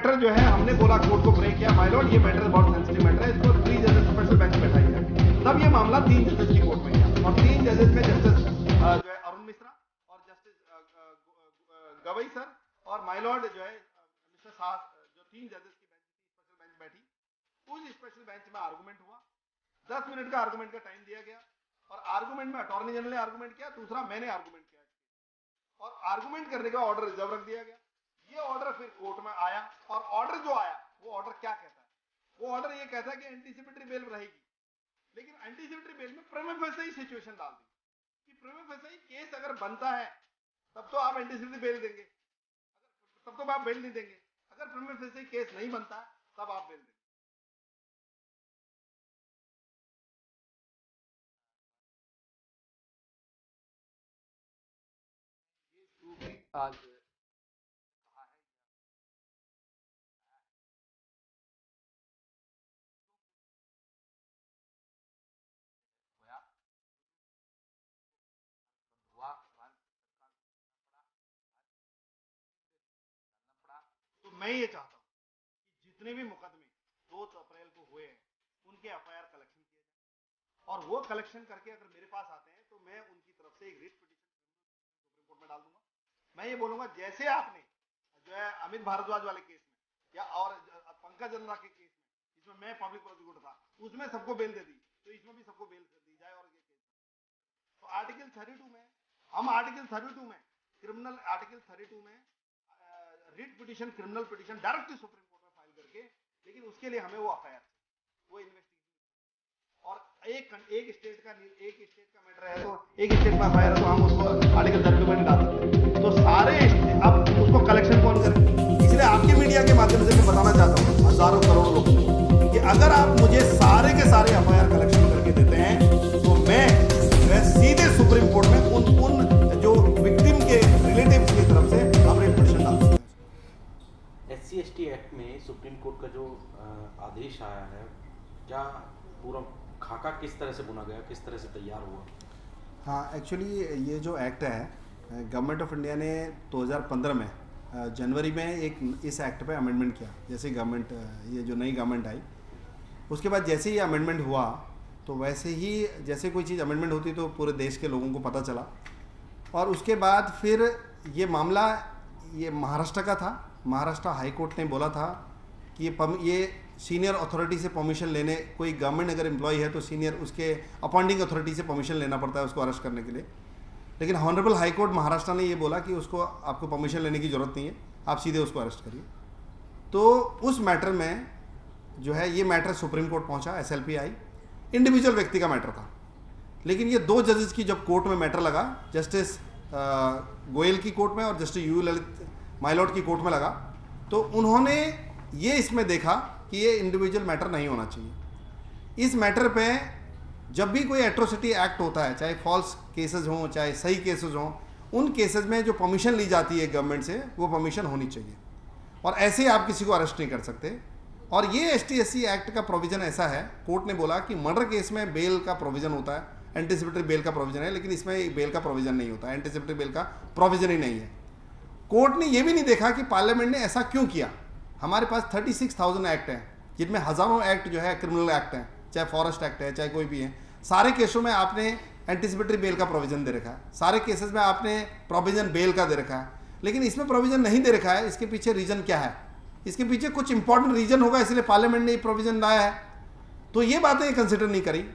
Matter जो है हमने बोला कोर्ट को ब्रेक किया, माय लॉर्ड ये मैटर बहुत सेंसिटिव मैटर है, इसको 3 जजेस स्पेशल बेंच बैठाई है। तब ये मामला 3 जजेस की कोर्ट में गया और 3 जजेस में जस्टिस जो है अरुण मिश्रा और जस्टिस गवई सर और माय लॉर्ड जो है मिस्टर साह, जो 3 जजेस की बेंच स्पेशल बेंच बैठी, उस स्पेशल बेंच में आर्गूमेंट हुआ। 10 मिनट का आर्गूमेंट का टाइम दिया गया और आर्गूमेंट में अटॉर्नी जनरल ने आर्गूमेंट किया, दूसरा मैंने आर्गूमेंट किया और आर्गूमेंट करने का ऑर्डर रिजर्व रख दिया गया। ये ऑर्डर फिर कोर्ट में आया और ऑर्डर जो आया वो ऑर्डर क्या कहता है? वो ऑर्डर ये कहता है कि एंटीसिपेटरी बेल रहेगी, लेकिन एंटीसिपेटरी बेल में प्रीमा फेसी सिचुएशन डाल दी कि प्रीमा फेसी केस अगर बनता है तब तो आप एंटीसिपेटरी बेल देंगे, तब तो आप बेल नहीं देंगे, अगर प्रीमा फेसी केस नहीं बनता तब आप बेल देंगे। आज तो मैं ये चाहता हूं कि जितने भी मुकदमे 2 अप्रैल को हुए हैं उनके एफआईआर कलेक्शन किए जाए और वो कलेक्शन करके अगर मेरे पास आते हैं तो मैं उनकी तरफ से एक रिट पिटीशन सुप्रीम कोर्ट में डाल दूंगा। मैं ये बोलूंगा जैसे आपने जो है अमित भारद्वाज वाले केस में या और पंकज अरोड़ा के केस में जिसमें मैं पब्लिक प्रोसिक्यूटर था उसमें सबको बेल दे दी, तो इसमें भी सबको बेल दी जाए। और ये केस तो आर्टिकल 32 में हम आर्टिकल 32 में क्रिमिनल आर्टिकल 32 में writ petition criminal petition directly supreme court में फाइल करके, लेकिन उसके लिए हमें वो एफआईआर वो इन्वेस्टिगेशन और एक स्टेट का मैटर है तो एक स्टेट में एफआईआर है तो हम उसको आर्टिकल 32 में डाल सकते हैं। तो सारे अब उसको कलेक्शन कौन करे? इसलिए आपके मीडिया के माध्यम से मैं बताना चाहता हूँ हजारों करोड़ों लोगों को कि अगर आप मुझे सारे के सारे एफआईआर कलेक्शन करके देते हैं तो मैं सीधे सुप्रीम कोर्ट में उन जो विक्टिम के रिलेटिव्स की तरफ से हम रिट पिटीशन डाल सकते हैं। SC/ST एक्ट में सुप्रीम कोर्ट का जो आदेश आया है, क्या पूरा खाका किस तरह से बुना गया, किस तरह से तैयार हुआ? हाँ, एक्चुअली ये जो एक्ट है गवर्नमेंट ऑफ इंडिया ने 2015 में जनवरी में एक इस एक्ट पे अमेंडमेंट किया। जैसे गवर्नमेंट ये जो नई गवर्नमेंट आई उसके बाद जैसे ही अमेंडमेंट हुआ तो वैसे ही जैसे कोई चीज़ अमेंडमेंट होती तो पूरे देश के लोगों को पता चला और उसके बाद फिर ये मामला ये महाराष्ट्र का था। महाराष्ट्र हाई कोर्ट ने बोला था कि ये सीनियर अथॉरिटी से परमिशन लेने, कोई गवर्नमेंट अगर एम्प्लॉय है तो सीनियर उसके अपॉइंटिंग अथॉरिटी से परमिशन लेना पड़ता है उसको अरेस्ट करने के लिए। लेकिन हॉनरेबल हाई कोर्ट महाराष्ट्र ने ये बोला कि उसको आपको परमिशन लेने की ज़रूरत नहीं है, आप सीधे उसको अरेस्ट करिए। तो उस मैटर में जो है ये मैटर सुप्रीम कोर्ट पहुंचा, SLP आई, इंडिविजुअल व्यक्ति का मैटर था। लेकिन ये 2 जजेस की जब कोर्ट में मैटर लगा, जस्टिस गोयल की कोर्ट में और जस्टिस यू ललित माइलॉर्ड की कोर्ट में लगा, तो उन्होंने ये इसमें देखा कि ये इंडिविजुअल मैटर नहीं होना चाहिए। इस मैटर पे जब भी कोई एट्रोसिटी एक्ट होता है, चाहे फॉल्स केसेस हों चाहे सही केसेस हों, उन केसेस में जो परमिशन ली जाती है गवर्नमेंट से वो परमिशन होनी चाहिए और ऐसे ही आप किसी को अरेस्ट नहीं कर सकते। और ये ST/SC एक्ट का प्रोविज़न ऐसा है, कोर्ट ने बोला कि मर्डर केस में बेल का प्रोविज़न होता है, एंटीसिपेटरी बेल का प्रोविज़न है, लेकिन इसमें बेल का प्रोविज़न नहीं होता, एंटीसिपेटरी बेल का प्रोविज़न ही नहीं है। कोर्ट ने ये भी नहीं देखा कि पार्लियामेंट ने ऐसा क्यों किया। हमारे पास 36,000 एक्ट हैं जिनमें हज़ारों एक्ट जो है क्रिमिनल एक्ट हैं, चाहे फॉरेस्ट एक्ट है चाहे कोई भी है। सारे केसों में आपने एंटीसिपेटरी बेल का प्रोविज़न दे रखा है, सारे केसेस में आपने प्रोविज़न बेल का दे रखा है, लेकिन इसमें प्रोविज़न नहीं दे रखा है। इसके पीछे रीज़न क्या है? इसके पीछे कुछ इंपॉर्टेंट रीज़न होगा, इसलिए पार्लियामेंट ने ये प्रोविज़न लाया है। तो ये बातें कंसिडर नहीं करी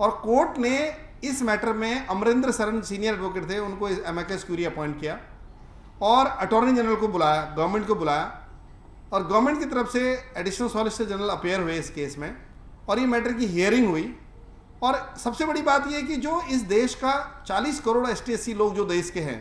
और कोर्ट ने इस मैटर में अमरिंदर सरन सीनियर एडवोकेट थे, उनको एमिकस क्यूरी अपॉइंट किया और अटॉर्नी जनरल को बुलाया, गवर्नमेंट को बुलाया और गवर्नमेंट की तरफ से एडिशनल सॉलिसिटर जनरल अपेयर हुए इस केस में और ये मैटर की हियरिंग हुई। और सबसे बड़ी बात यह कि जो इस देश का 40 करोड़ ST/SC लोग जो देश के हैं,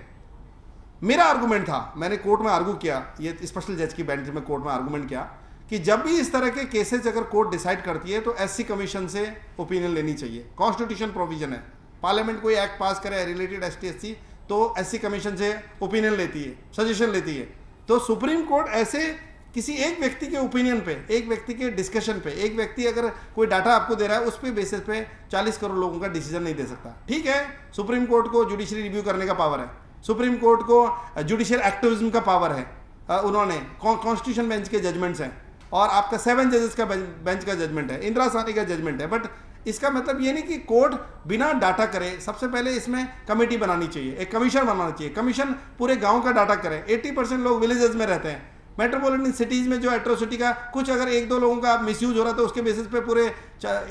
मेरा आर्गूमेंट था, मैंने कोर्ट में आर्गू किया, ये स्पेशल जज की बेंच में कोर्ट में आर्गूमेंट किया कि जब भी इस तरह के केसेज अगर कोर्ट डिसाइड करती है तो SC कमीशन से ओपिनियन लेनी चाहिए। कॉन्स्टिट्यूशन प्रोविजन है, पार्लियामेंट कोई एक्ट पास करे रिलेटेड ST/SC तो SC कमीशन से ओपिनियन लेती है, सजेशन लेती है। तो सुप्रीम कोर्ट ऐसे किसी एक व्यक्ति के ओपिनियन पे, एक व्यक्ति के डिस्कशन पे, एक व्यक्ति अगर कोई डाटा आपको दे रहा है उस पे बेसिस पे 40 करोड़ लोगों का डिसीजन नहीं दे सकता। ठीक है, सुप्रीम कोर्ट को जुडिशरी रिव्यू करने का पावर है, सुप्रीम कोर्ट को जुडिशियल एक्टिविज्म का पावर है, उन्होंने कॉन्स्टिट्यूशन बेंच के जजमेंट्स हैं और आपका 7 जजेस का बेंच का जजमेंट है, इंदिरा साहनी का जजमेंट है। बट इसका मतलब ये नहीं कि कोर्ट बिना डाटा करे, सबसे पहले इसमें कमेटी बनानी चाहिए, एक कमीशन बनाना चाहिए, कमीशन पूरे गांव का डाटा करे। 80% लोग विलेजेस में रहते हैं, मेट्रोपॉलिटन सिटीज़ में जो एट्रोसिटी का कुछ अगर 1-2 लोगों का मिसयूज हो रहा है तो उसके बेसिस पे पूरे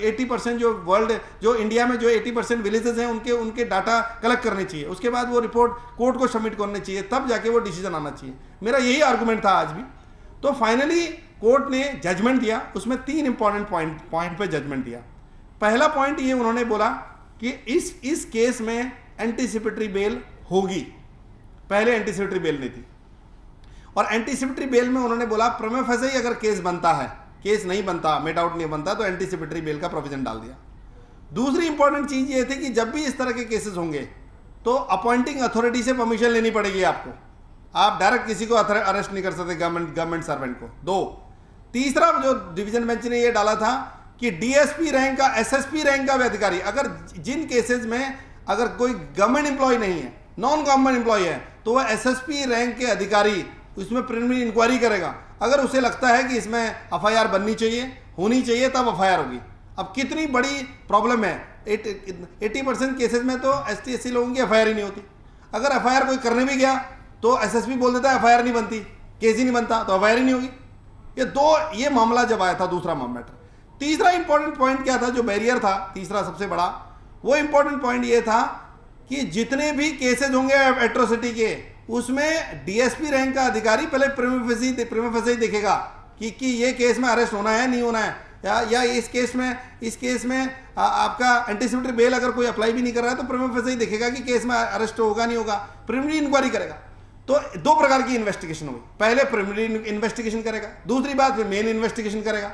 80% जो वर्ल्ड जो इंडिया में जो 80% विलेजेस हैं उनके डाटा कलेक्ट करने चाहिए, उसके बाद वो रिपोर्ट कोर्ट को सबमिट करनी चाहिए, तब जाके वो डिसीजन आना चाहिए। मेरा यही आर्गूमेंट था आज भी। तो फाइनली कोर्ट ने जजमेंट दिया, उसमें 3 इंपॉर्टेंट पॉइंट पे जजमेंट दिया। पहला पॉइंट ये उन्होंने बोला कि इस केस में एंटीसिपेटरी बेल होगी, पहले एंटीसिपेटरी बेल नहीं थी। और एंटीसिपेटरी बेल में उन्होंने बोला प्रमा फेसी ही अगर केस बनता है, केस नहीं बनता, मेट आउट नहीं बनता, तो एंटीसिपेटरी बेल का प्रोविजन डाल दिया। दूसरी इंपॉर्टेंट चीज ये थी कि जब भी इस तरह के केसेस होंगे तो अपॉइंटिंग अथॉरिटी से परमिशन लेनी पड़ेगी आपको, आप डायरेक्ट किसी को अरेस्ट नहीं कर सकते गवर्नमेंट सर्वेंट को। 2, तीसरा जो डिवीजन बेंच ने ये डाला था कि डीएसपी रैंक का, एसएसपी रैंक का भी अधिकारी, अगर जिन केसेस में अगर कोई गवर्नमेंट एम्प्लॉय नहीं है, नॉन गवर्नमेंट एम्प्लॉय है, तो वह एसएसपी रैंक के अधिकारी उसमें प्रिलिमिनरी इंक्वायरी करेगा। अगर उसे लगता है कि इसमें एफआईआर बननी चाहिए, होनी चाहिए, तब एफआईआर होगी। अब कितनी बड़ी प्रॉब्लम है, 80% केसेस में तो एसटी एससी लोगों की एफआईआर ही नहीं होती। अगर एफआईआर कोई करने भी गया तो एसएसपी बोल देता है एफआईआर नहीं बनती, केस ही नहीं बनता, तो एफआईआर ही नहीं होगी। ये मामला जब आया था, दूसरा मैटर। तीसरा इंपॉर्टेंट पॉइंट क्या था, जो बैरियर था तीसरा सबसे बड़ा, वो इंपॉर्टेंट पॉइंट ये था कि जितने भी केसेस होंगे एट्रोसिटी के, उसमें डीएसपी रैंक का अधिकारी पहले प्रिमा फेसी देखेगा कि ये केस में अरेस्ट होना है, नहीं होना है, या इस केस में आपका एंटीसिपेटरी बेल अगर कोई अप्लाई भी नहीं कर रहा है तो प्रिमा फेसी देखेगा कि केस में अरेस्ट होगा नहीं होगा, प्रिलिमिनरी इंक्वायरी करेगा। तो 2 प्रकार की इन्वेस्टिगेशन होगी, पहले प्रिलिमिनरी इन्वेस्टिगेशन करेगा, दूसरी बात फिर मेन इन्वेस्टिगेशन करेगा।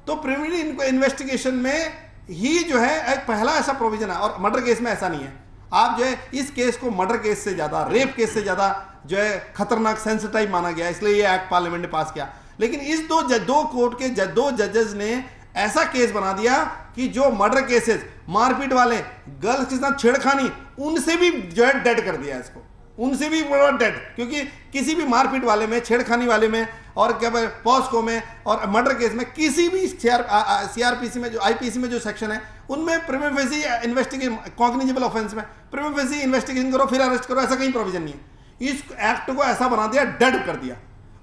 तो प्रिलिमिनरी इन्वेस्टिगेशन में ही जो है एक पहला ऐसा प्रोविजन है, और मर्डर केस में ऐसा नहीं है। आप जो है इस केस को मर्डर केस से ज़्यादा, रेप केस से ज़्यादा जो है खतरनाक सेंसिटिव माना गया, इसलिए ये एक्ट पार्लियामेंट ने पास किया। लेकिन इस दो कोर्ट के 2 जजेस ने ऐसा केस बना दिया कि जो मर्डर केसेस, मारपीट वाले, गर्ल्स के साथ छेड़खानी, उनसे भी जो है डेड कर दिया इसको, उनसे भी बड़ा डेड। क्योंकि किसी भी मारपीट वाले में, छेड़खानी वाले में, और क्या पॉस्को में और मर्डर केस में, किसी भी सीआरपीसी में जो आईपीसी में जो सेक्शन है, उनमें प्रिमा फेसी इन्वेस्टिगेशन, कॉग्निजेबल ऑफेंस में प्रिमा फेसी इन्वेस्टिगेशन करो फिर अरेस्ट करो, ऐसा कहीं प्रोविजन नहीं है। इस एक्ट को ऐसा बना दिया, डेड कर दिया।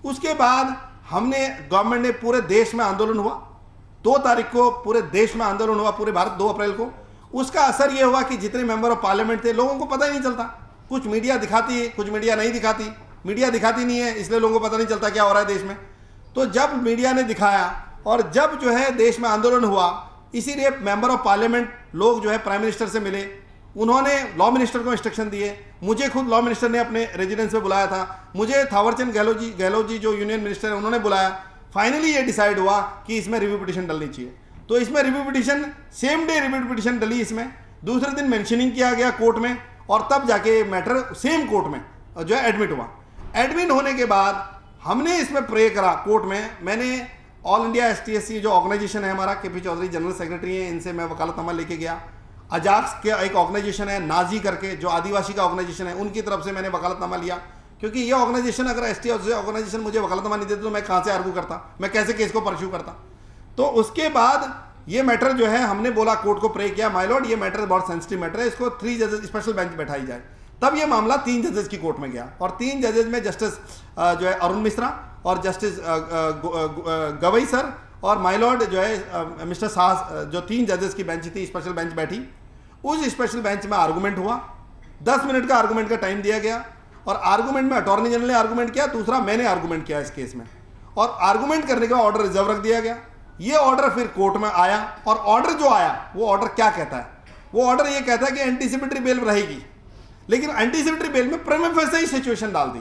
उसके बाद हमने, गवर्नमेंट ने, पूरे देश में आंदोलन हुआ, 2 तारीख को पूरे देश में आंदोलन हुआ, पूरे भारत, 2 अप्रैल को। उसका असर यह हुआ कि जितने मेंबर ऑफ पार्लियामेंट थे, लोगों को पता ही नहीं चलता। कुछ मीडिया दिखाती है, कुछ मीडिया नहीं दिखाती। मीडिया दिखाती नहीं है, इसलिए लोगों को पता नहीं चलता क्या हो रहा है देश में। तो जब मीडिया ने दिखाया और जब जो है देश में आंदोलन हुआ, इसीलिए मेंबर ऑफ पार्लियामेंट लोग जो है प्राइम मिनिस्टर से मिले, उन्होंने लॉ मिनिस्टर को इंस्ट्रक्शन दिए, मुझे खुद लॉ मिनिस्टर ने अपने रेजिडेंस में बुलाया था, मुझे थावरचंद गहलोत जी जो यूनियन मिनिस्टर है उन्होंने बुलाया। फाइनली ये डिसाइड हुआ कि इसमें रिव्यू पिटीशन डलनी चाहिए। तो इसमें review petition, same day review petition डली इसमें, दूसरे दिन मेंशनिंग किया गया कोर्ट में, और तब जाके मैटर सेम कोर्ट में जो है एडमिट हुआ। एडमिट होने के बाद हमने इसमें प्रे करा कोर्ट में। मैंने ऑल इंडिया ST/SC जो ऑर्गेनाइजेशन है हमारा, KP चौधरी जनरल सेक्रेटरी हैं, इनसे मैं वकालतनामा लेके गया। अजाक्स के एक ऑर्गेनाइजेशन है, नाजी करके, जो आदिवासी का ऑर्गेनाइजेशन है, उनकी तरफ से मैंने वकालतनामा लिया। क्योंकि ये ऑर्गेनाइजेशन, अगर ST ऑर्गेनाइजेशन मुझे वकालतनामा नहीं देते तो मैं कहाँ से आर्गू करता, मैं कैसे केस को परस्यू करता। तो उसके बाद ये मैटर जो है, हमने बोला, कोर्ट को प्रे किया, माय लॉर्ड ये मैटर बहुत सेंसिटिव मैटर है, इसको 3 जजेस स्पेशल बेंच बैठाई जाए। तब ये मामला 3 जजेस की कोर्ट में गया, और 3 जजेस में जस्टिस जो है अरुण मिश्रा और जस्टिस गवई सर और माय लॉर्ड जो है मिस्टर साहस, जो 3 जजेस की बेंच थी, स्पेशल बेंच बैठी। उस स्पेशल बेंच में आर्गूमेंट हुआ, 10 मिनट का आर्गूमेंट का टाइम दिया गया, और आर्गूमेंट में अटॉर्नी जनरल ने आर्गूमेंट किया, दूसरा मैंने आर्गूमेंट किया इस केस में, और आर्गूमेंट करने के बाद ऑर्डर रिजर्व रख दिया गया। ये ऑर्डर फिर कोर्ट में आया, और ऑर्डर जो आया वो ऑर्डर क्या कहता है, वो ऑर्डर ये कहता है कि एंटीसिपेटरी बेल रहेगी। लेकिन एंटीसिपेटरी बेल में प्रिमा फेसी सिचुएशन डाल दी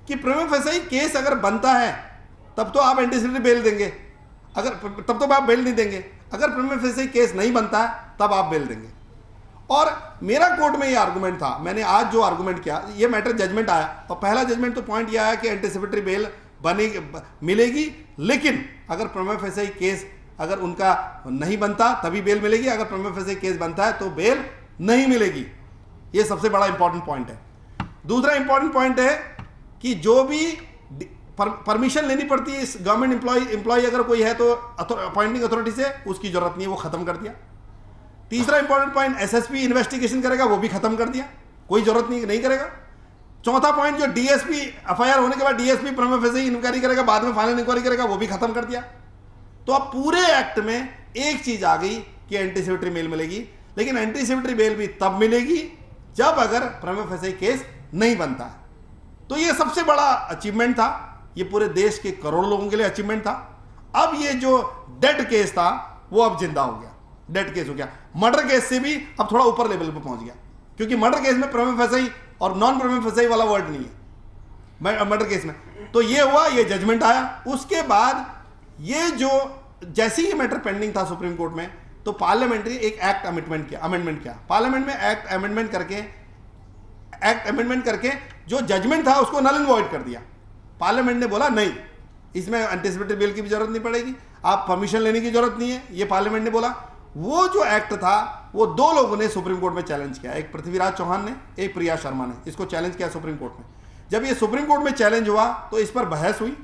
कि प्रिमा फेसी केस अगर बनता है तब तो आप एंटीसिपेटरी बेल देंगे, अगर तब तो आप बेल नहीं देंगे, अगर प्रिमा फेसी केस नहीं बनता है तब आप बेल देंगे। और मेरा कोर्ट में ये आर्गूमेंट था, मैंने आज जो आर्गूमेंट किया, ये मैटर जजमेंट आया, और पहला जजमेंट तो पॉइंट ये आया कि एंटीसिपेटरी बेल बनेगी, मिलेगी, लेकिन अगर प्रिमा फेसी केस अगर उनका नहीं बनता तभी बेल मिलेगी, अगर प्रिमा फेसी केस बनता है तो बेल नहीं मिलेगी। ये सबसे बड़ा इंपॉर्टेंट पॉइंट है। दूसरा इंपॉर्टेंट पॉइंट है कि जो भी परमिशन लेनी पड़ती है इस गवर्नमेंट एम्प्लॉय अगर कोई है तो अपॉइंटिंग अथॉरिटी से, उसकी जरूरत नहीं है, वो खत्म कर दिया। तीसरा इंपॉर्टेंट पॉइंट, एसएसपी इन्वेस्टिगेशन करेगा, वो भी खत्म कर दिया, कोई जरूरत नहीं करेगा। चौथा पॉइंट, जो डीएसपी एफआईआर होने के बाद डीएसपी प्रीमा फेसी इंक्वायरी करेगा, बाद में फाइनल इंक्वायरी करेगा, वो भी खत्म कर दिया। तो अब पूरे एक्ट में एक चीज आ गई कि एंटीसिपेटरी बेल मिलेगी, लेकिन एंटीसिपेटरी बेल भी तब मिलेगी जब अगर प्रीमा फेसी केस नहीं बनता है। तो ये सबसे बड़ा अचीवमेंट था, ये पूरे देश के करोड़ों लोगों के लिए अचीवमेंट था। अब ये जो डेड केस था वो अब जिंदा हो गया, डेड केस हो गया। मर्डर केस से भी अब थोड़ा ऊपर लेवल पे पहुंच गया, क्योंकि मर्डर केस में प्रीमा फेसी और नॉन प्रीमा फेसी वाला वर्ड नहीं है मर्डर केस में। तो ये हुआ, ये जजमेंट आया। उसके बाद ये जो जैसे ही मैटर पेंडिंग था सुप्रीम कोर्ट में, तो पार्लियामेंट्री एक एक्ट अमेंडमेंट किया। पार्लियामेंट में एक्ट अमेंडमेंट करके जो जजमेंट था उसको नल एंड वॉइड कर दिया। पार्लियामेंट ने बोला नहीं, इसमें एंटीसिपेटरी बेल की भी जरूरत नहीं पड़ेगी, आप परमिशन लेने की जरूरत नहीं है, ये पार्लियामेंट ने बोला। वो जो एक्ट था वो दो लोगों ने सुप्रीम कोर्ट में चैलेंज किया, एक पृथ्वीराज चौहान ने, एक प्रिया शर्मा ने इसको चैलेंज किया सुप्रीम कोर्ट में। जब ये सुप्रीम कोर्ट में चैलेंज हुआ तो इस पर बहस हुई,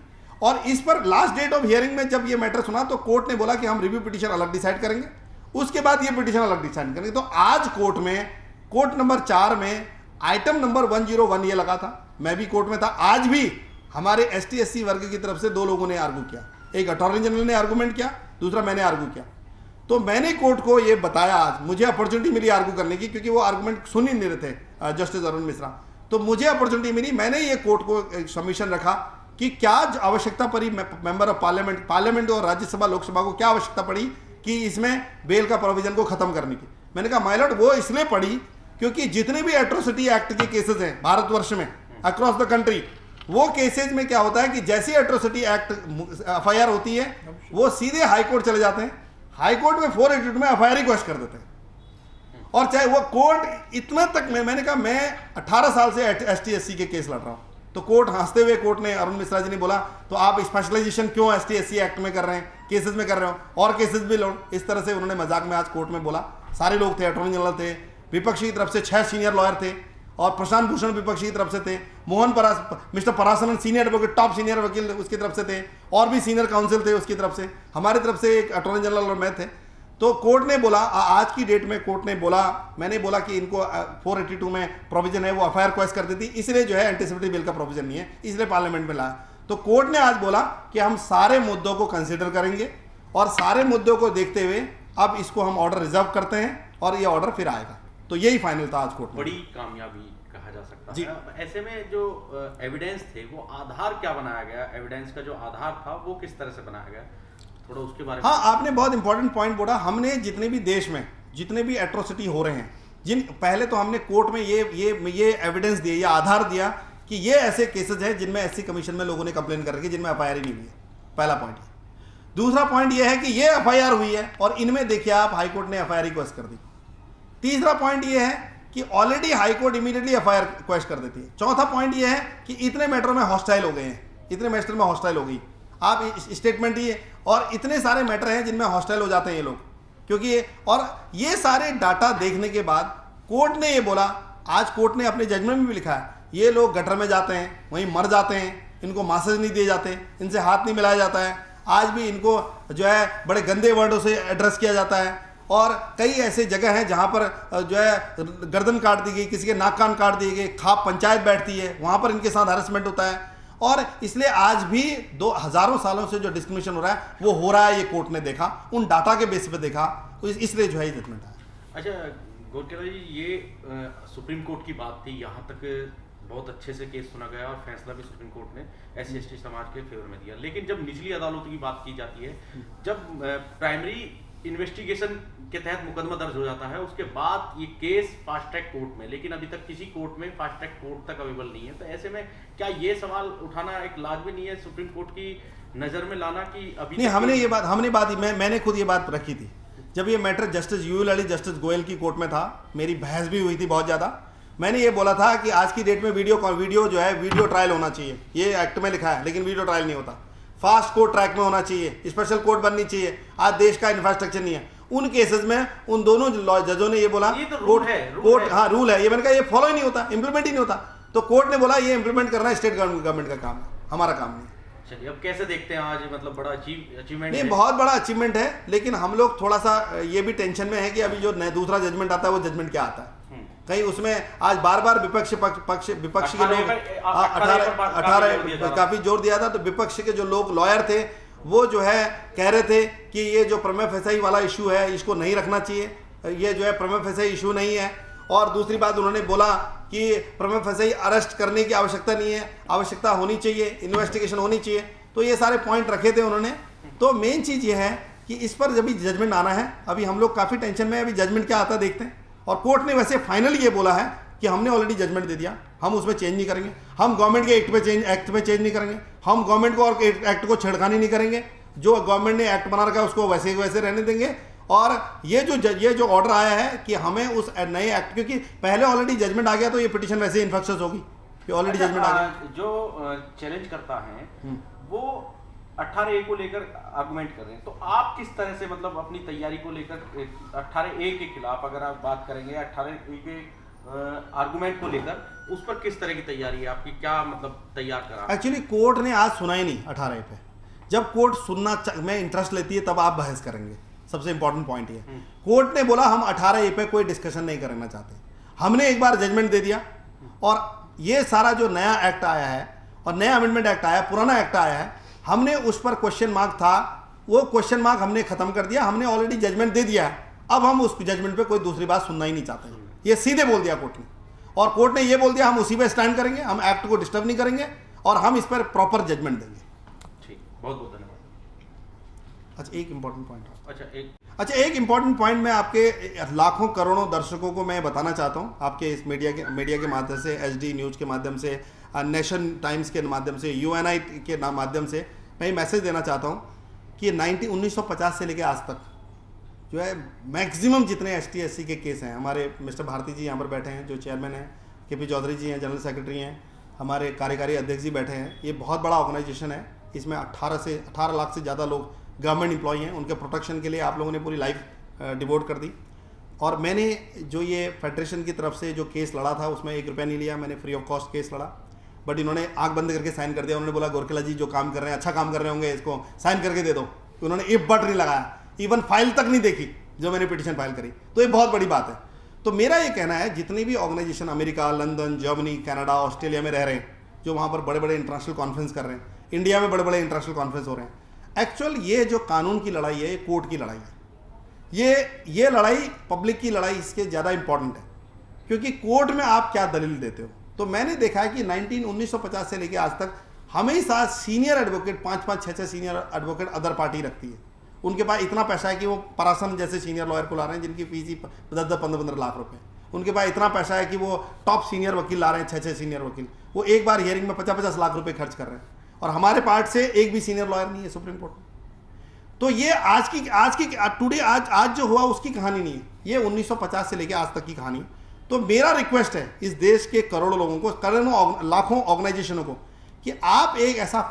और इस पर लास्ट डेट ऑफ हियरिंग में जब ये मैटर सुना तो कोर्ट ने बोला कि हम रिव्यू पिटीशन अलग डिसाइड करेंगे, उसके बाद ये पिटीशन अलग डिसाइड करेंगे। तो आज कोर्ट में, कोर्ट नंबर 4 में आइटम नंबर 101 ये लगा था, मैं भी कोर्ट में था। आज भी हमारे एसटी एससी वर्ग की तरफ से दो लोगों ने आर्गू किया, एक अटॉर्नी जनरल ने आर्गूमेंट किया, दूसरा मैंने आर्गू किया। तो मैंने कोर्ट को ये बताया, आज मुझे अपॉर्चुनिटी मिली आर्गू करने की, क्योंकि वो आर्गूमेंट सुन ही नहीं रहे थे जस्टिस अरुण मिश्रा, तो मुझे अपॉर्चुनिटी मिली। मैंने ये कोर्ट को सबमिशन रखा कि क्या आवश्यकता पड़ी मेंबर ऑफ पार्लियामेंट और राज्यसभा लोकसभा को क्या आवश्यकता पड़ी कि इसमें बेल का प्रोविजन को खत्म करने की। मैंने कहा माय लॉर्ड, वो इसलिए पड़ी क्योंकि जितने भी एट्रोसिटी एक्ट के केसेस हैं भारतवर्ष में अक्रॉस द कंट्री, वो केसेस में क्या होता है कि जैसी एट्रोसिटी एक्ट एफआईआर होती है वो सीधे हाई कोर्ट चले जाते हैं, हाई कोर्ट में 482 में एफआईआर रिक्वेस्ट कर देते हैं। और चाहे वो कोर्ट इतना तक मैंने कहा मैं 18 साल से एसटी एससी के केस लड़ रहा हूं, तो कोर्ट हंसते हुए कोर्ट ने, अरुण मिश्रा जी ने बोला तो आप स्पेशलाइजेशन क्यों एसटी एससी एक्ट में कर रहे हैं, केसेस में कर रहे हो, और केसेस भी लो। इस तरह से उन्होंने मजाक में आज कोर्ट में बोला। सारे लोग थे, अटॉर्नी जनरल थे, विपक्षी की तरफ से 6 सीनियर लॉयर थे, और प्रशांत भूषण विपक्षी की तरफ से थे, mister Parasaran senior advocate, top senior वकील उसकी तरफ से थे, और भी सीनियर काउंसिल थे उसकी तरफ से, हमारी तरफ से एक अटॉर्नी जनरल और मैं थे। तो कोर्ट ने बोला, आज की डेट में कोर्ट ने बोला, मैंने बोला कि इनको 482 में प्रोविजन है, वो एफआईआर रिक्वेस्ट कर देती, इसलिए जो है एंटीसिपेटरी बिल का प्रोविजन नहीं है, इसलिए पार्लियामेंट में लाया। तो कोर्ट ने आज बोला कि हम सारे मुद्दों को कंसिडर करेंगे, और सारे मुद्दों को देखते हुए अब इसको हम ऑर्डर रिजर्व करते हैं, और ये ऑर्डर फिर आएगा। तो यही फाइनल था आज कोर्ट में। बड़ी कामयाबी कहा जा सकता जी। है। ऐसे में जो एविडेंस थे, वो आधार क्या बनाया गया, एविडेंस का जो आधार था वो किस तरह से बनाया गया, थोड़ा उसके बारे में। हाँ, आपने बहुत इंपॉर्टेंट पॉइंट बोला। हमने जितने भी देश में जितने भी एट्रोसिटी हो रहे हैं, पहले तो हमने कोर्ट में ये एविडेंस दिया, ये आधार दिया कि ये ऐसे केसेस हैं जिनमें एससी कमीशन में लोगों ने कंप्लेन कर रखी, जिनमें एफआईआर ही नहीं हुई है। पहला पॉइंट। दूसरा पॉइंट ये है कि ये एफआईआर हुई है और इनमें देखिए आप हाईकोर्ट ने एफआईआर रिक्वेस्ट कर दी। तीसरा पॉइंट ये है कि already high court immediately FIR request कर देती है। चौथा पॉइंट ये है कि इतने मैटरों में हॉस्टाइल हो गए हैं, इतने मैटर में हॉस्टाइल हो गई, आप स्टेटमेंट ये, और इतने सारे मैटर हैं जिनमें हॉस्टाइल हो जाते हैं ये लोग, क्योंकि और ये सारे डाटा देखने के बाद कोर्ट ने ये बोला, आज कोर्ट ने अपने जजमेंट में भी लिखा है, ये लोग गटर में जाते हैं, वहीं मर जाते हैं, इनको मासेज नहीं दिए जाते, इनसे हाथ नहीं मिलाया जाता है, आज भी इनको जो है बड़े गंदे वर्डों से एड्रेस किया जाता है, और कई ऐसे जगह हैं जहाँ पर जो है गर्दन काट दी गई, किसी के नाक कान काट दिए गए, खाप पंचायत बैठती है, वहाँ पर इनके साथ हैरेसमेंट होता है। और इसलिए आज भी 2000 सालों से जो डिस्क्रिमिनेशन हो रहा है वो हो रहा है, ये कोर्ट ने देखा, उन डाटा के बेस पे देखा, तो इसलिए जो है जजमेंट है। अच्छा गोरखेड़ा जी, ये सुप्रीम कोर्ट की बात थी, यहाँ तक बहुत अच्छे से केस सुना गया और फैसला भी सुप्रीम कोर्ट ने एससी एसटी समाज के फेवर में दिया। लेकिन जब निचली अदालतों की बात की जाती है, जब प्राइमरी इन्वेस्टिगेशन के तहत मुकदमा दर्ज हो जाता है, उसके बाद ये केस फास्ट ट्रैक कोर्ट में, लेकिन अभी तक किसी कोर्ट में फास्ट ट्रैक कोर्ट तक अवेलेबल नहीं है, तो ऐसे में क्या ये सवाल उठाना एक लाजमी नहीं है, सुप्रीम कोर्ट की नजर में लाना कि अभी नहीं? मैंने खुद ये बात रखी थी जब ये matter justice UL Ali, justice Goyal की कोर्ट में था, मेरी बहस भी हुई थी बहुत ज़्यादा। मैंने ये बोला था कि आज की डेट में वीडियो जो है वीडियो ट्रायल होना चाहिए, ये एक्ट में लिखा है, लेकिन वीडियो ट्रायल नहीं होता, फास्ट कोर्ट ट्रैक में होना चाहिए, स्पेशल कोर्ट बननी चाहिए। आज देश का इंफ्रास्ट्रक्चर नहीं है। उन केसेस में उन दोनों जजों ने ये बोला, ये तो रूल है, ये मैंने कहा ये फॉलो ही नहीं होता, इंप्लीमेंट ही नहीं होता। तो कोर्ट ने बोला ये इंप्लीमेंट करना स्टेट गवर्नमेंट का काम है, हमारा काम नहीं। चलिए, अब कैसे देखते हैं आज, मतलब बड़ा अचीवमेंट नहीं, है। बहुत बड़ा अचीवमेंट है, लेकिन हम लोग थोड़ा सा ये भी टेंशन में है कि अभी जो दूसरा जजमेंट आता है वो जजमेंट क्या आता है। कहीं उसमें आज बार बार विपक्ष के लोग 18 काफी जोर दिया था, तो विपक्ष के जो लोग लॉयर थे वो जो है कह रहे थे कि ये जो प्रमेय फेसाई वाला इशू है इसको नहीं रखना चाहिए, ये जो है प्रमेय फेसाई इशू नहीं है। और दूसरी बात उन्होंने बोला कि प्रमेय फेसाई अरेस्ट करने की आवश्यकता नहीं है, आवश्यकता होनी चाहिए, इन्वेस्टिगेशन होनी चाहिए। तो ये सारे पॉइंट रखे थे उन्होंने। तो मेन चीज़ ये है कि इस पर जब जजमेंट आना है, अभी हम लोग काफ़ी टेंशन में है, अभी जजमेंट क्या आता है देखते हैं। और कोर्ट ने वैसे फाइनली ये बोला है कि हमने ऑलरेडी जजमेंट दे दिया, हम उसमें चेंज नहीं करेंगे, हम गवर्नमेंट के एक्ट में चेंज नहीं करेंगे, हम गवर्नमेंट को और एक्ट को छेड़खानी नहीं करेंगे, जो गवर्नमेंट ने एक्ट बना रखा है उसको वैसे वैसे रहने देंगे। और ये जो ऑर्डर आया है कि हमें उस नए एक्ट, क्योंकि पहले ऑलरेडी जजमेंट आ गया तो ये पिटीशन वैसे इन्फेक्शस होगी कि ऑलरेडी जजमेंट आ गया। जो चैलेंज करता है वो 18A को लेकर आर्गुमेंट कर रहे हैं, तो आप किस तरह से मतलब अपनी तैयारी को लेकर 18A के खिलाफ अगर आप बात करेंगे, 18A के आर्गुमेंट को लेकर उस पर किस तरह की तैयारी है आपकी, क्या मतलब तैयार करा? एक्चुअली कोर्ट ने आज सुना ही नहीं 18A पे। जब कोर्ट सुनना में इंटरेस्ट लेती है तब आप बहस करेंगे, सबसे इंपॉर्टेंट पॉइंट ये। कोर्ट ने बोला हम 18A पे कोई डिस्कशन नहीं करना चाहते, हमने एक बार जजमेंट दे दिया। और ये सारा जो नया एक्ट आया है और नया अमेंडमेंट एक्ट आया, पुराना एक्ट आया है, हमने उस पर क्वेश्चन मार्क था, वो क्वेश्चन मार्क हमने खत्म कर दिया, हमने ऑलरेडी जजमेंट दे दिया है। अब हम उस जजमेंट पे कोई दूसरी बात सुनना ही नहीं चाहते, ये सीधे बोल दिया कोर्ट ने। और कोर्ट ने ये बोल दिया हम उसी पे स्टैंड करेंगे, हम एक्ट को डिस्टर्ब नहीं करेंगे और हम इस पर प्रॉपर जजमेंट देंगे। ठीक, बहुत बहुत धन्यवाद। अच्छा, एक इंपॉर्टेंट पॉइंट, एक इंपॉर्टेंट पॉइंट मैं आपके लाखों करोड़ों दर्शकों को मैं बताना चाहता हूँ, आपके इस मीडिया के माध्यम से, HD न्यूज़ के माध्यम से, नेशन टाइम्स के माध्यम से, UNI के माध्यम से मैं मैसेज देना चाहता हूँ कि 1950 से लेकर आज तक जो है मैक्सिमम जितने ST SC के केस हैं, हमारे मिस्टर भारती जी यहाँ पर बैठे हैं जो चेयरमैन हैं, KP चौधरी जी हैं जनरल सेक्रेटरी हैं, हमारे कार्यकारी अध्यक्ष जी बैठे हैं। ये बहुत बड़ा ऑर्गेनाइजेशन है, इसमें 18 लाख से ज़्यादा लोग गवर्नमेंट एम्प्लॉई हैं, उनके प्रोटेक्शन के लिए आप लोगों ने पूरी लाइफ डिवोट कर दी। और मैंने जो ये फेडरेशन की तरफ से जो केस लड़ा था उसमें 1 रुपया नहीं लिया, मैंने फ्री ऑफ कॉस्ट केस लड़ा। बट इन्होंने आंख बंद करके साइन कर दिया, उन्होंने बोला गोरखेला जी जो काम कर रहे हैं अच्छा काम कर रहे होंगे, इसको साइन करके दे दो। उन्होंने इफ बट नहीं लगाया, इवन फाइल तक नहीं देखी जो मैंने पिटीशन फाइल करी। तो ये बहुत बड़ी बात है। तो मेरा ये कहना है जितनी भी organization America, London, Germany, Canada, Australia में रह रहे हैं, जो वहाँ पर बड़े बड़े इंटरनेशनल कॉन्फ्रेंस कर रहे हैं, इंडिया में बड़े बड़े इंटरनेशनल कॉन्फ्रेंस हो रहे हैं, एक्चुअल ये जो कानून की लड़ाई है, ये कोर्ट की लड़ाई है। ये लड़ाई पब्लिक की लड़ाई इसके ज़्यादा इंपॉर्टेंट है, क्योंकि कोर्ट में आप क्या दलील देते हो। तो मैंने देखा है कि 1950 से लेकर आज तक हमेशा senior advocate 5-5, 6-6 senior advocate other party रखती है। उनके पास इतना पैसा है कि वो परासन जैसे सीनियर लॉयर को ला रहे हैं जिनकी फीस ही 10-15 लाख रुपए। उनके पास इतना पैसा है कि वो टॉप सीनियर वकील ला रहे हैं, 6-6 सीनियर वकील, वो एक बार हियरिंग में 50-50 लाख रुपए खर्च कर रहे हैं। और हमारे पार्ट से एक भी सीनियर लॉयर नहीं है सुप्रीम कोर्ट में। तो ये आज जो हुआ उसकी कहानी नहीं है, ये 1950 से लेकर आज तक की कहानी। तो मेरा रिक्वेस्ट है इस देश के करोड़ों लोगों को, करोड़ों लाखों ऑर्गेनाइजेशनों को, कि आप एक ऐसा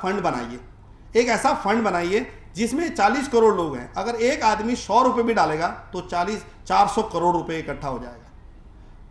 फंड बनाइए जिसमें 40 करोड़ लोग हैं। अगर एक आदमी 100 रुपये भी डालेगा तो 400 करोड़ रुपए इकट्ठा हो जाएगा।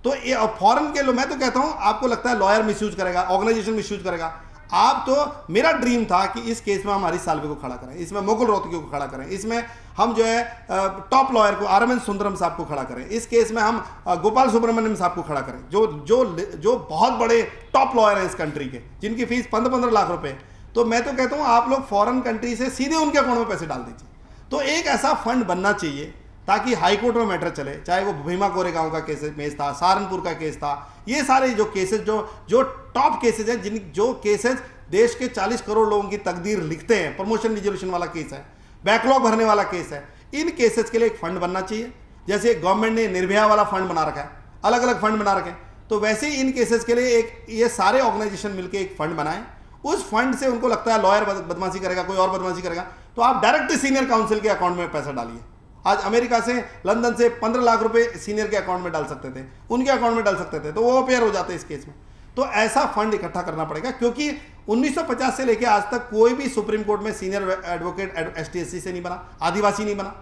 तो ये फॉरेन के लोग, मैं तो कहता हूं, आपको लगता है लॉयर मिसयूज करेगा, ऑर्गेनाइजेशन मिसयूज करेगा। आप तो, मेरा ड्रीम था कि इस केस में हम हरीश साल्वे को खड़ा करें, इसमें मुकुल रोहतगी को खड़ा करें, इसमें हम जो है टॉप लॉयर को RMN सुंदरम साहब को खड़ा करें, इस केस में हम गोपाल सुब्रमण्यम साहब को खड़ा करें, जो बहुत बड़े टॉप लॉयर हैं इस कंट्री के, जिनकी फीस 15-15 लाख रुपए। तो मैं तो कहता हूं आप लोग फॉरेन कंट्री से सीधे उनके अकाउंट में पैसे डाल दीजिए। तो एक ऐसा फंड बनना चाहिए ताकि हाईकोर्ट में मैटर चले, चाहे वो भीमा कोरेगांव का केस था, सहारनपुर का केस था, ये सारे जो केसेस जो टॉप केसेज हैं, जो केसेज देश के 40 करोड़ लोगों की तकदीर लिखते हैं, प्रमोशन रिजोल्यूशन वाला केस है, बैकलॉग भरने वाला केस है, इन केसेस के लिए एक फंड बनना चाहिए। जैसे गवर्नमेंट ने निर्भया वाला फंड बना रखा है, अलग अलग फंड बना रखे हैं, तो वैसे ही इन केसेस के लिए ये सारे ऑर्गेनाइजेशन मिलकर एक फंड बनाएं। उस फंड से उनको लगता है लॉयर बदमाशी करेगा, कोई और बदमाशी करेगा, तो आप डायरेक्ट सीनियर काउंसिल के अकाउंट में पैसा डालिए। आज अमेरिका से, लंदन से 15 लाख रुपए सीनियर के अकाउंट में डाल सकते थे, उनके अकाउंट में डाल सकते थे, तो वो अपेयर हो जाते इस केस में। तो ऐसा फंड इकट्ठा करना पड़ेगा, क्योंकि 1950 से लेकर आज तक कोई भी सुप्रीम कोर्ट में सीनियर एडवोकेट ST SC से नहीं बना, आदिवासी नहीं बना,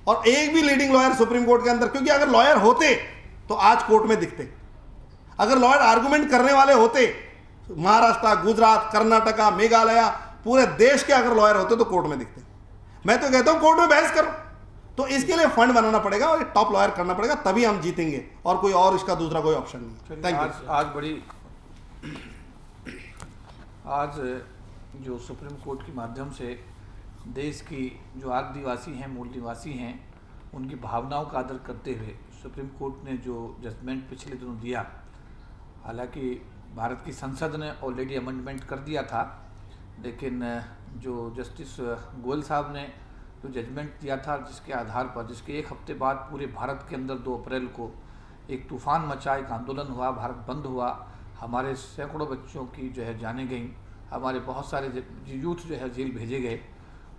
और एक भी लीडिंग लॉयर सुप्रीम कोर्ट के अंदर, क्योंकि अगर लॉयर होते तो आज कोर्ट में दिखते, अगर लॉयर आर्गुमेंट करने वाले होते, महाराष्ट्र, गुजरात, कर्नाटका, मेघालय, पूरे देश के अगर लॉयर होते तो कोर्ट में दिखते। मैं तो कहता हूं कोर्ट में बहस करो, तो इसके लिए फंड बनाना पड़ेगा और टॉप लॉयर करना पड़ेगा, तभी हम जीतेंगे, और कोई और इसका दूसरा कोई ऑप्शन नहीं। Thank you. आज जो सुप्रीम कोर्ट के माध्यम से देश की जो आदिवासी हैं, मूल निवासी हैं, उनकी भावनाओं का आदर करते हुए सुप्रीम कोर्ट ने जो जजमेंट पिछले दिनों दिया, हालांकि भारत की संसद ने ऑलरेडी अमेंडमेंट कर दिया था, लेकिन जो जस्टिस गोयल साहब ने जो जजमेंट दिया था, जिसके आधार पर, जिसके एक हफ्ते बाद पूरे भारत के अंदर 2 अप्रैल को एक तूफ़ान मचा, एक आंदोलन हुआ, भारत बंद हुआ, हमारे सैकड़ों बच्चों की जो है जानें गईं, हमारे बहुत सारे यूथ जो है जेल भेजे गए।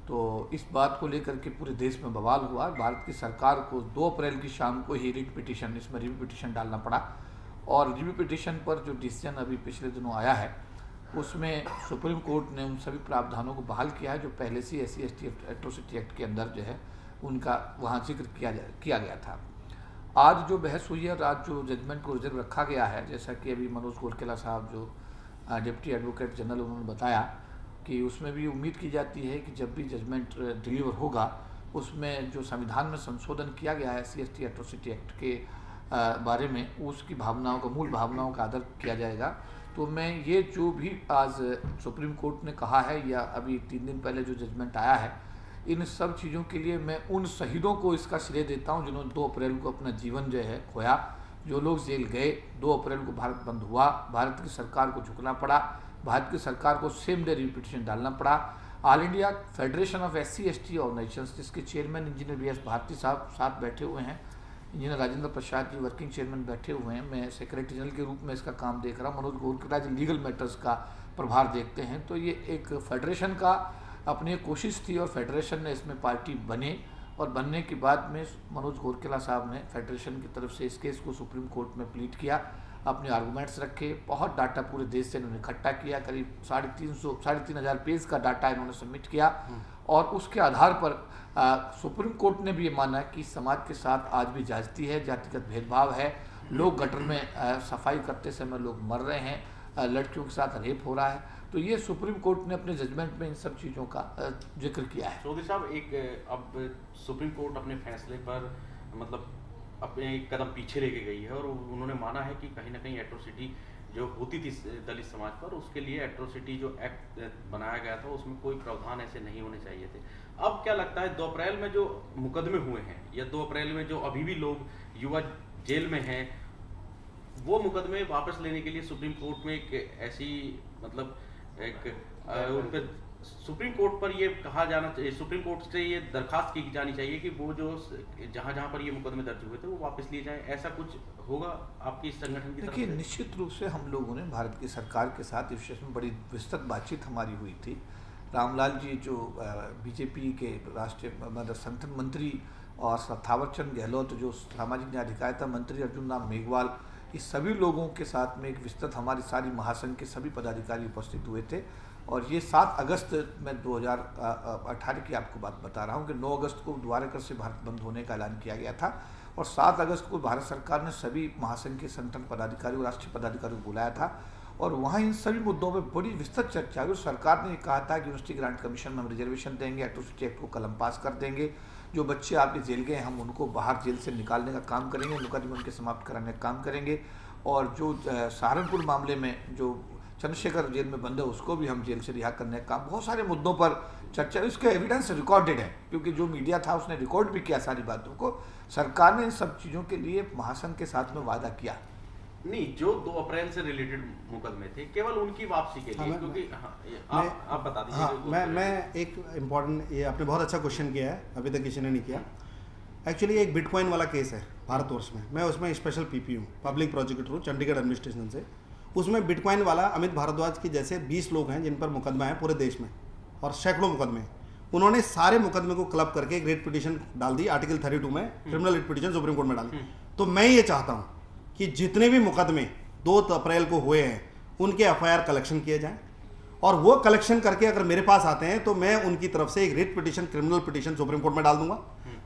तो इस बात को लेकर के पूरे देश में बवाल हुआ। भारत की सरकार को 2 अप्रैल की शाम को ही रिट पिटीशन, इसमें रिव्यू पिटीशन डालना पड़ा, और रिव्यू पिटीशन पर जो डिसीजन अभी पिछले दिनों आया है, उसमें सुप्रीम कोर्ट ने उन सभी प्रावधानों को बहाल किया है जो पहले से SC/ST एट्रोसिटी एक्ट के अंदर जो है उनका वहाँ जिक्र किया गया था। आज जो बहस हुई है और आज जो जजमेंट को रिजर्व रखा गया है, जैसा कि अभी मनोज गोरकेला साहब जो डिप्टी एडवोकेट जनरल उन्होंने बताया कि उसमें भी उम्मीद की जाती है कि जब भी जजमेंट डिलीवर होगा, उसमें जो संविधान में संशोधन किया गया है SC/ST एट्रोसिटी एक्ट के बारे में, उसकी भावनाओं का, मूल भावनाओं का आदर किया जाएगा। तो मैं ये जो भी आज सुप्रीम कोर्ट ने कहा है या अभी 3 दिन पहले जो जजमेंट आया है, इन सब चीज़ों के लिए मैं उन शहीदों को इसका श्रेय देता हूं जिन्होंने 2 अप्रैल को अपना जीवन जो है खोया, जो लोग जेल गए, 2 अप्रैल को भारत बंद हुआ, भारत की सरकार को झुकना पड़ा, भारत की सरकार को सेम डे रिव्यू पिटीशन डालना पड़ा। All India federation of SC/ST organisations, जिसके चेयरमैन इंजीनियर BS भारती साहब साथ बैठे हुए हैं, engineer Rajendra Prasad ji working chairman बैठे हुए हैं, मैं सेक्रेटरी जनरल के रूप में इसका काम देख रहा हूँ, मनोज गोरकेला जी लीगल मैटर्स का प्रभार देखते हैं। तो ये एक फेडरेशन का अपनी कोशिश थी और फेडरेशन ने इसमें पार्टी बने, और बनने के बाद में मनोज गोरकेला साहब ने फेडरेशन की तरफ से इस केस को सुप्रीम कोर्ट में प्लीड किया, अपने आर्गूमेंट्स रखे, बहुत डाटा पूरे देश से इन्होंने इकट्ठा किया, करीब 3,500 पेज का डाटा इन्होंने सबमिट किया, और उसके आधार पर सुप्रीम कोर्ट ने भी ये माना कि समाज के साथ आज भी जाति है, जातिगत भेदभाव है, लोग गटर में सफाई करते समय लोग मर रहे हैं, लड़कियों के साथ रेप हो रहा है। तो ये सुप्रीम कोर्ट ने अपने जजमेंट में इन सब चीज़ों का जिक्र किया है। चौधरी साहब, एक अब सुप्रीम कोर्ट अपने फैसले पर मतलब अपने एक कदम पीछे लेके गई है, और उन्होंने माना है कि कहीं ना कहीं एट्रोसिटी जो होती थी दलित समाज पर, उसके लिए एट्रोसिटी जो एक्ट बनाया गया था उसमें कोई प्रावधान ऐसे नहीं होने चाहिए थे। अब क्या लगता है 2 अप्रैल में जो मुकदमे हुए हैं, या 2 अप्रैल में जो अभी भी लोग युवा जेल में हैं, वो मुकदमे वापस लेने के लिए सुप्रीम कोर्ट में एक ऐसी मतलब उन पर सुप्रीम कोर्ट पर ये कहा जाना चाहिए, सुप्रीम कोर्ट से ये दरखास्त की जानी चाहिए कि वो जो जहां पर ये मुकदमे दर्ज हुए थे वो वापस लिए जाएं, ऐसा कुछ होगा आपकी संगठन की तरफ से? देखिए, निश्चित रूप से हम लोगों ने भारत की सरकार के साथ इस विषय में बड़ी विस्तृत बातचीत हमारी हुई थी। रामलाल जी जो BJP के राष्ट्रीय मतलब संगठन मंत्री, और थावरचंद गहलोत जो सामाजिक न्याय अधिकारिता मंत्री, अर्जुन राम मेघवाल, इस सभी लोगों के साथ में एक विस्तृत हमारी सारी महासंघ के सभी पदाधिकारी उपस्थित हुए थे। और ये 7 अगस्त में 2018 की आपको बात बता रहा हूँ कि 9 अगस्त को द्वारका से भारत बंद होने का ऐलान किया गया था, और 7 अगस्त को भारत सरकार ने सभी महासंघ के संगठन पदाधिकारियों, राष्ट्रीय पदाधिकारियों को बुलाया था, और वहाँ इन सभी मुद्दों पर बड़ी विस्तृत चर्चा हुई। सरकार ने कहा था कि यूनिवर्सिटी ग्रांट कमीशन में हम रिजर्वेशन देंगे, एट्रोसिटी एक्ट को कलम पास कर देंगे, जो बच्चे आपके जेल गए हम उनको बाहर जेल से निकालने का काम करेंगे, मुकदमे उनके समाप्त कराने का काम करेंगे, और जो सहारनपुर मामले में जो चंद्रशेखर जेल में बंद है उसको भी हम जेल से रिहा करने का काम, बहुत सारे मुद्दों पर चर्चा। इसके एविडेंस रिकॉर्डेड है, क्योंकि जो मीडिया था उसने रिकॉर्ड भी किया सारी बातों को। सरकार ने इन सब चीज़ों के लिए महासंघ के साथ में वादा किया। नहीं, जो 2 अप्रैल से रिलेटेड मुकदमे थे केवल उनकी वापसी के लिए, क्योंकि आप बता दीजिए। हाँ, मैं एक इम्पॉर्टेंट, ये आपने बहुत अच्छा क्वेश्चन किया है, अभी तक किसी ने नहीं किया। एक्चुअली एक बिटकॉइन वाला केस है भारतवर्ष में, मैं उसमें स्पेशल PP हूँ, पब्लिक प्रोसिक्यूटर हूँ चंडीगढ़ एडमिनिस्ट्रेशन से। उसमें बिटकॉइन वाला अमित भारद्वाज के जैसे 20 लोग हैं जिन पर मुकदमा है पूरे देश में, और सैकड़ों मुकदमे। उन्होंने सारे मुकदमे को क्लब करके एक रेट पिटीशन डाल दी, आर्टिकल 32 में criminal rate petition supreme court में डाली। तो मैं ये चाहता हूँ कि जितने भी मुकदमे 2 अप्रैल को हुए हैं उनके FIR कलेक्शन किए जाएं, और वो कलेक्शन करके अगर मेरे पास आते हैं तो मैं उनकी तरफ से एक rate petition, criminal petition supreme court में डाल दूंगा।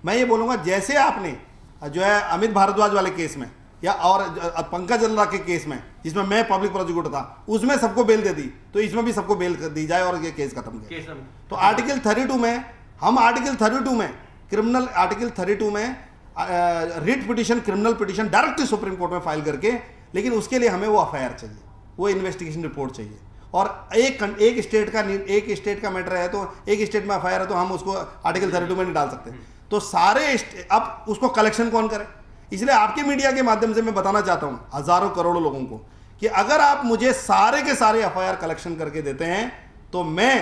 मैं ये बोलूँगा जैसे आपने जो है अमित भारद्वाज वाले केस में या और पंकज अल्ला के केस में जिसमें मैं पब्लिक प्रोसिक्यूटर था उसमें सबको बेल दे दी, तो इसमें भी सबको बेल दी जाए और ये केस खत्म किया। तो आर्टिकल 32 में हम आर्टिकल 32 में क्रिमिनल आर्टिकल 32 में writ petition criminal petition direct supreme court में फाइल करके, लेकिन उसके लिए हमें वो एफआईआर चाहिए, वो इन्वेस्टिगेशन रिपोर्ट चाहिए। और एक स्टेट का मैटर है तो एक स्टेट में एफआईआर है तो हम उसको आर्टिकल 32 में नहीं डाल सकते। तो सारे अब उसको कलेक्शन कौन करे? इसलिए आपके मीडिया के माध्यम से मैं बताना चाहता हूं हजारों करोड़ों लोगों को कि अगर आप मुझे सारे के सारे एफआईआर कलेक्शन करके देते हैं तो मैं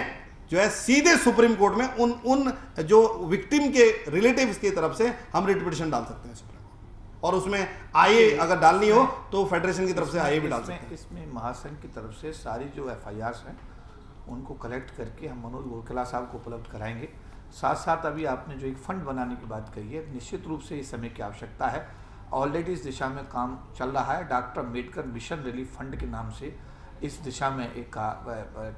जो है सीधे सुप्रीम कोर्ट में उन जो विक्टिम के रिलेटिव्स की तरफ से हम रिट पिटिशन डाल सकते हैं सुप्रीम कोर्ट, और उसमें आईए अगर डालनी हो तो फेडरेशन की तरफ से आईए भी डाल सकते हैं। इसमें महासंघ की तरफ से सारी जो एफआईआर्स हैं उनको कलेक्ट करके हम मनोज गोरखला साहब को उपलब्ध कराएंगे। साथ साथ अभी आपने जो एक फंड बनाने की बात कही है, निश्चित रूप से इस समय की आवश्यकता है। ऑलरेडी इस दिशा में काम चल रहा है। Doctor Ambedkar mission relief fund के नाम से इस दिशा में एक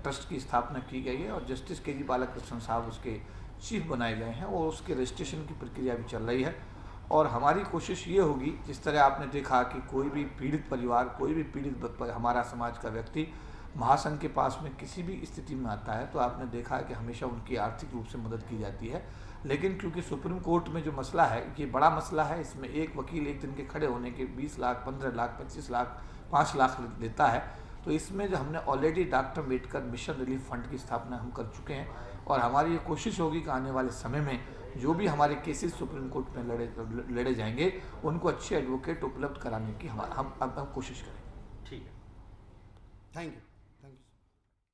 ट्रस्ट की स्थापना की गई है और जस्टिस के जी बालाकृष्णन साहब उसके चीफ बनाए गए हैं और उसके रजिस्ट्रेशन की प्रक्रिया भी चल रही है। और हमारी कोशिश ये होगी, जिस तरह आपने देखा कि कोई भी पीड़ित परिवार, कोई भी पीड़ित हमारा समाज का व्यक्ति महासंघ के पास में किसी भी स्थिति में आता है तो आपने देखा है कि हमेशा उनकी आर्थिक रूप से मदद की जाती है। लेकिन क्योंकि सुप्रीम कोर्ट में जो मसला है ये बड़ा मसला है, इसमें एक वकील एक दिन के खड़े होने के 20 लाख, 15 लाख, 25 लाख, 5 लाख लेता है। तो इसमें जो हमने already doctor Ambedkar mission relief fund की स्थापना हम कर चुके हैं और हमारी ये कोशिश होगी कि आने वाले समय में जो भी हमारे केसेस सुप्रीम कोर्ट में लड़े जाएंगे उनको अच्छे एडवोकेट उपलब्ध कराने की हम कोशिश करेंगे। ठीक है, थैंक यू।